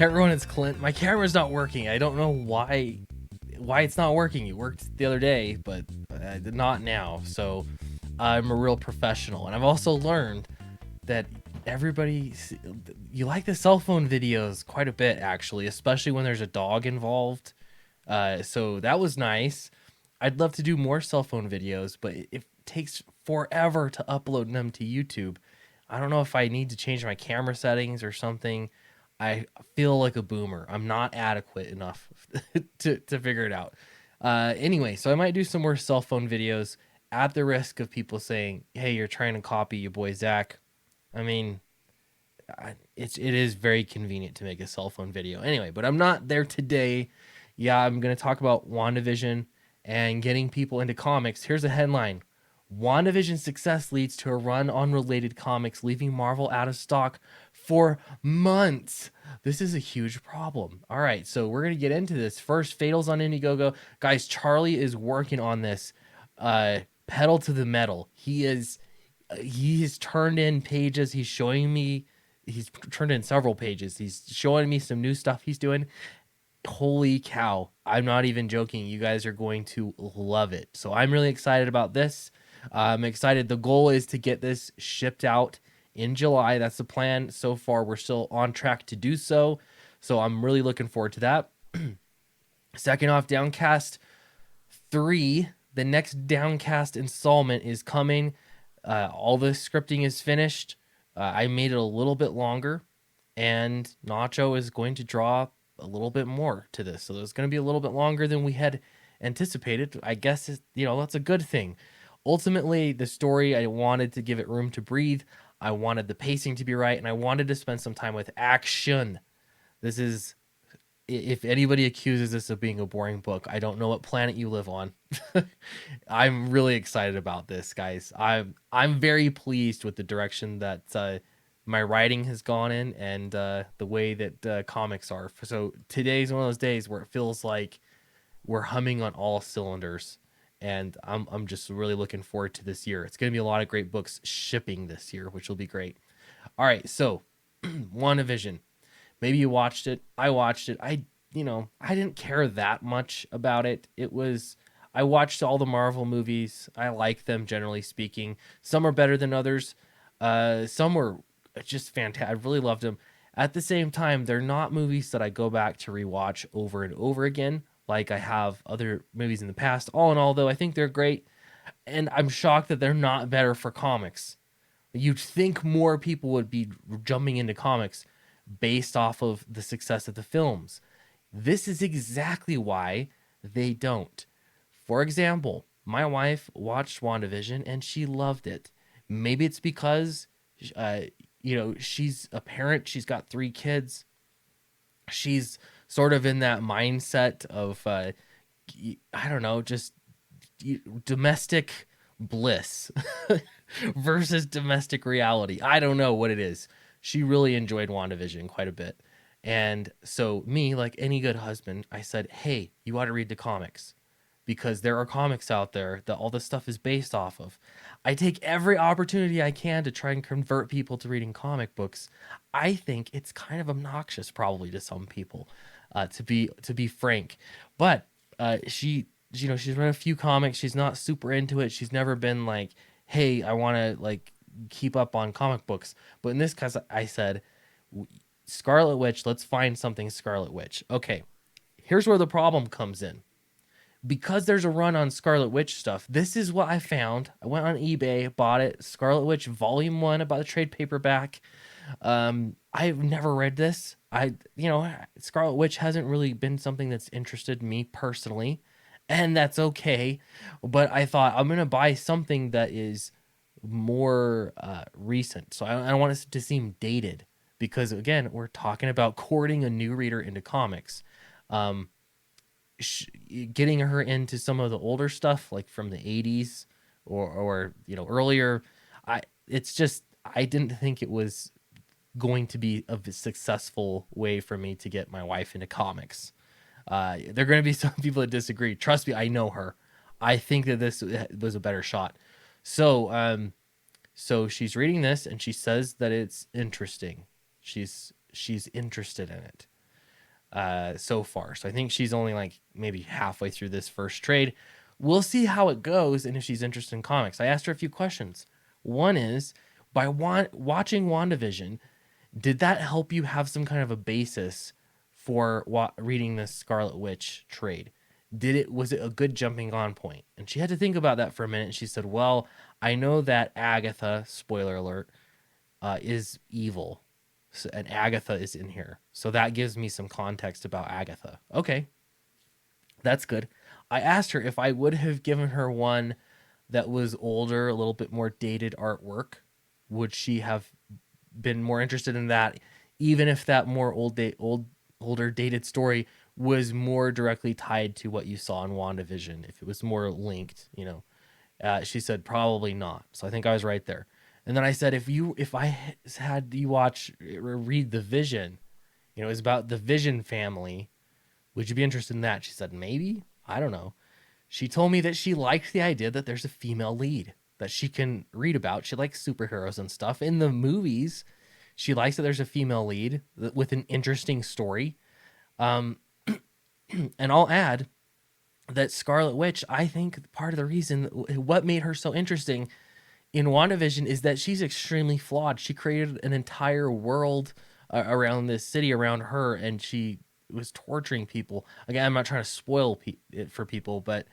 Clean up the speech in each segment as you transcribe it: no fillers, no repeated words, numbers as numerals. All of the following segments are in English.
Everyone, it's Clint. My camera's not working. I don't know why it's not working. It worked the other day, but not now. So I'm a real professional, and I've also learned that you like the cell phone videos quite a bit, actually, especially when there's a dog involved. So that was nice. I'd love to do more cell phone videos, but it takes forever to upload them to YouTube. I don't know if I need to change my camera settings or something. I feel like a boomer. I'm not adequate enough to figure it out. Anyway, so I might do some more cell phone videos at the risk of people saying, hey, you're trying to copy your boy Zach. I mean, it is very convenient to make a cell phone video. Anyway, but I'm not there today. Yeah, I'm going to talk about WandaVision and getting people into comics. Here's a headline. WandaVision's success leads to a run on related comics, leaving Marvel out of stock for months. This is a huge problem. All right, so we're going to get into this. First, Fatal's on Indiegogo. Guys, Charlie is working on this pedal to the metal. He has turned in pages. He's turned in several pages. He's showing me some new stuff he's doing. Holy cow. I'm not even joking. You guys are going to love it. So I'm really excited about this. I'm excited. The goal is to get this shipped out in July. That's the plan. So far, we're still on track to do so. So I'm really looking forward to that. Second off, Downcast 3. The next Downcast installment is coming. All the scripting is finished. I made it a little bit longer. And Nacho is going to draw a little bit more to this. So it's going to be a little bit longer than we had anticipated. I guess, that's a good thing. Ultimately, the story, I wanted to give it room to breathe. I wanted the pacing to be right, and I wanted to spend some time with action. This is, if anybody accuses this of being a boring book, I don't know what planet you live on. I'm really excited about this, guys. I'm very pleased with the direction that my writing has gone in, and the way that comics are. So today's one of those days where it feels like we're humming on all cylinders. And I'm just really looking forward to this year. It's going to be a lot of great books shipping this year, which will be great. All right, so WandaVision. Maybe you watched it. I watched it. I didn't care that much about it. I watched all the Marvel movies. I like them, generally speaking. Some are better than others. Some were just fantastic. I really loved them. At the same time, they're not movies that I go back to rewatch over and over again, like I have other movies in the past. All in all, though, I think they're great, and I'm shocked that they're not better for comics. You'd think more people would be jumping into comics based off of the success of the films. This is exactly why they don't. For example, my wife watched WandaVision and she loved it. Maybe it's because, she's a parent. She's got 3 kids. She's sort of in that mindset of, I don't know, just domestic bliss versus domestic reality. I don't know what it is. She really enjoyed WandaVision quite a bit. And so me, like any good husband, I said, hey, you ought to read the comics, because there are comics out there that all this stuff is based off of. I take every opportunity I can to try and convert people to reading comic books. I think it's kind of obnoxious, probably, to some people, to be frank. But she's read a few comics. She's not super into it. She's never been like, hey, I want to keep up on comic books. But in this case, I said, Scarlet Witch, let's find something Scarlet Witch. Okay, here's where the problem comes in. Because there's a run on Scarlet Witch stuff, this is what I found. I went on eBay, bought it, Scarlet Witch Volume 1, about the trade paperback. I've never read this. Scarlet Witch hasn't really been something that's interested me personally, and that's okay. But I thought, I'm going to buy something that is more recent. So I don't want it to seem dated, because, again, we're talking about courting a new reader into comics. Getting her into some of the older stuff, like from the 80s or earlier, I didn't think it was going to be a successful way for me to get my wife into comics. There are going to be some people that disagree. Trust me, I know her. I think that this was a better shot. So she's reading this and she says that it's interesting. She's interested in it. so far. So I think she's only like maybe halfway through this first trade. We'll see how it goes and if she's interested in comics. I asked her a few questions. One is, by watching WandaVision, did that help you have some kind of a basis for reading this Scarlet Witch trade? Was it a good jumping on point? And she had to think about that for a minute. She said, well, I know that Agatha, spoiler alert, is evil. So, and Agatha is in here. So that gives me some context about Agatha. Okay, that's good. I asked her if I would have given her one that was older, a little bit more dated artwork. Would she have been more interested in that, even if that more older dated story was more directly tied to what you saw in WandaVision, if it was more linked, she said probably not. So I think I was right there. And then I said, if I had you watch or read the Vision, it's about the Vision family, would you be interested in that? She said maybe. I don't know. She told me that she likes the idea that there's a female lead that she can read about. She likes superheroes and stuff. In the movies, she likes that there's a female lead with an interesting story. And I'll add that Scarlet Witch, I think part of the reason, what made her so interesting in WandaVision is that she's extremely flawed. She created an entire world around this city around her, and she was torturing people. Again, I'm not trying to spoil it for people, but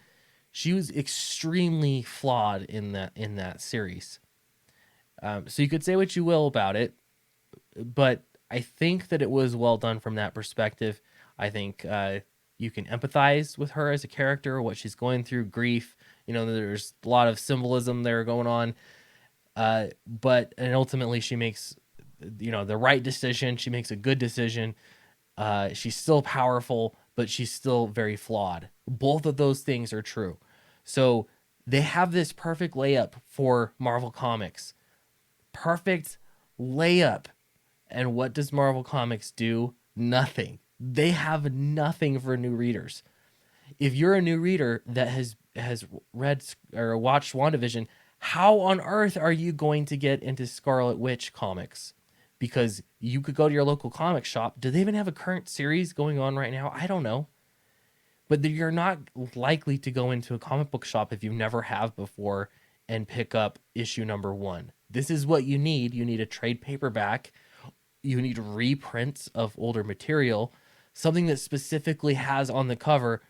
she was extremely flawed in that series. So you could say what you will about it, but I think that it was well done from that perspective. I think you can empathize with her as a character, what she's going through, grief. There's a lot of symbolism there going on. But ultimately she makes, the right decision. She makes a good decision. She's still powerful, but she's still very flawed. Both of those things are true. So they have this perfect layup for Marvel Comics. Perfect layup. And what does Marvel Comics do? Nothing. They have nothing for new readers. If you're a new reader that has read or watched WandaVision, how on earth are you going to get into Scarlet Witch comics? Because you could go to your local comic shop. Do they even have a current series going on right now? I don't know. But you're not likely to go into a comic book shop if you never have before and pick up issue number 1. This is what you need. You need a trade paperback. You need reprints of older material. Something that specifically has on the cover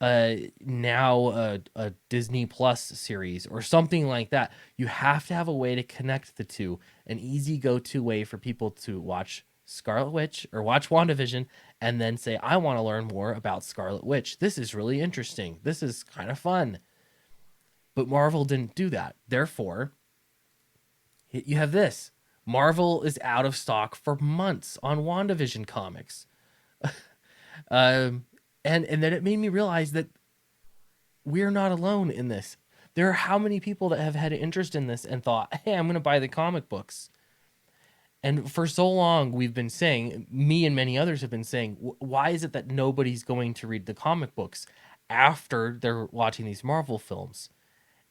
now a Disney Plus series or something like that. You have to have a way to connect the two, an easy go-to way for people to watch Scarlet Witch or watch WandaVision and then say, I want to learn more about Scarlet Witch. This is really interesting. This is kind of fun. But Marvel didn't do that. Therefore, you have this. Marvel is out of stock for months on WandaVision comics. And then it made me realize that we're not alone in this. There are how many people that have had an interest in this and thought, hey, I'm going to buy the comic books. And for so long, we've been saying, me and many others have been saying, why is it that nobody's going to read the comic books after they're watching these Marvel films?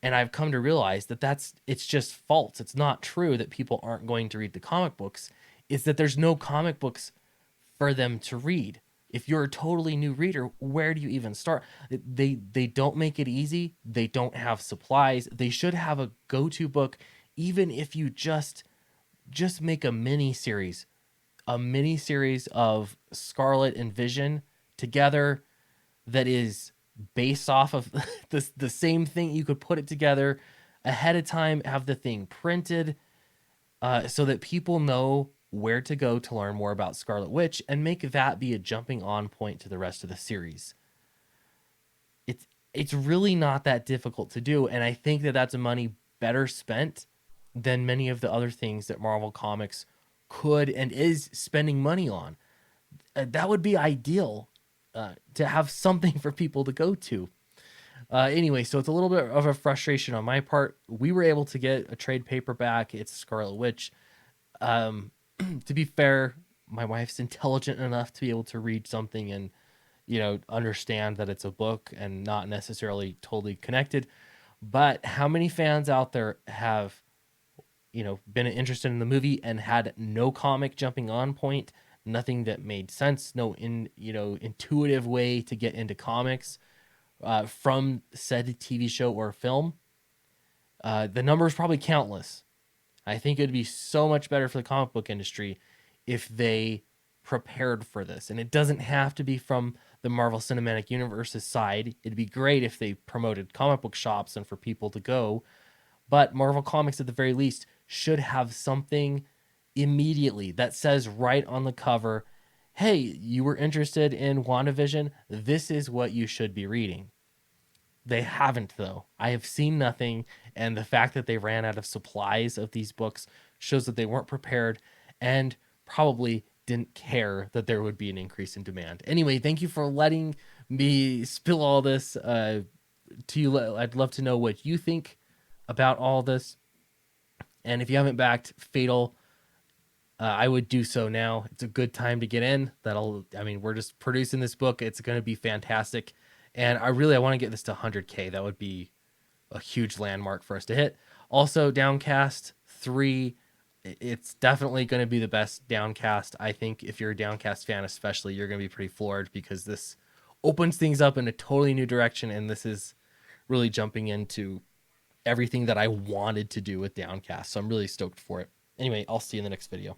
And I've come to realize that it's just false. It's not true that people aren't going to read the comic books. It's that there's no comic books for them to read. If you're a totally new reader, where do you even start? They don't make it easy. They don't have supplies. They should have a go-to book, even if you just make a mini series of Scarlet and Vision together that is based off of the same thing. You could put it together ahead of time, have the thing printed so that people know where to go to learn more about Scarlet Witch and make that be a jumping on point to the rest of the series. It's really not that difficult to do, and I think that that's a money better spent than many of the other things that Marvel Comics could and is spending money on. That would be ideal to have something for people to go to. Anyway, so it's a little bit of a frustration on my part. We were able to get a trade paperback. It's Scarlet Witch. To be fair, my wife's intelligent enough to be able to read something and, understand that it's a book and not necessarily totally connected. But how many fans out there have, been interested in the movie and had no comic jumping on point nothing that made sense, no intuitive way to get into comics from said TV show or film. The number is probably countless. I think it'd be so much better for the comic book industry if they prepared for this. And it doesn't have to be from the Marvel Cinematic Universe's side. It'd be great if they promoted comic book shops and for people to go. But Marvel Comics, at the very least, should have something immediately that says right on the cover, hey, you were interested in WandaVision? This is what you should be reading. They haven't, though. I have seen nothing, and the fact that they ran out of supplies of these books shows that they weren't prepared and probably didn't care that there would be an increase in demand. Anyway, thank you for letting me spill all this to you. I'd love to know what you think about all this. And if you haven't backed Fatal, I would do so now. It's a good time to get in. We're just producing this book. It's going to be fantastic. And I want to get this to 100K. That would be a huge landmark for us to hit. Also, Downcast 3, it's definitely going to be the best Downcast. I think if you're a Downcast fan especially, you're going to be pretty floored because this opens things up in a totally new direction, and this is really jumping into everything that I wanted to do with Downcast. So I'm really stoked for it. Anyway, I'll see you in the next video.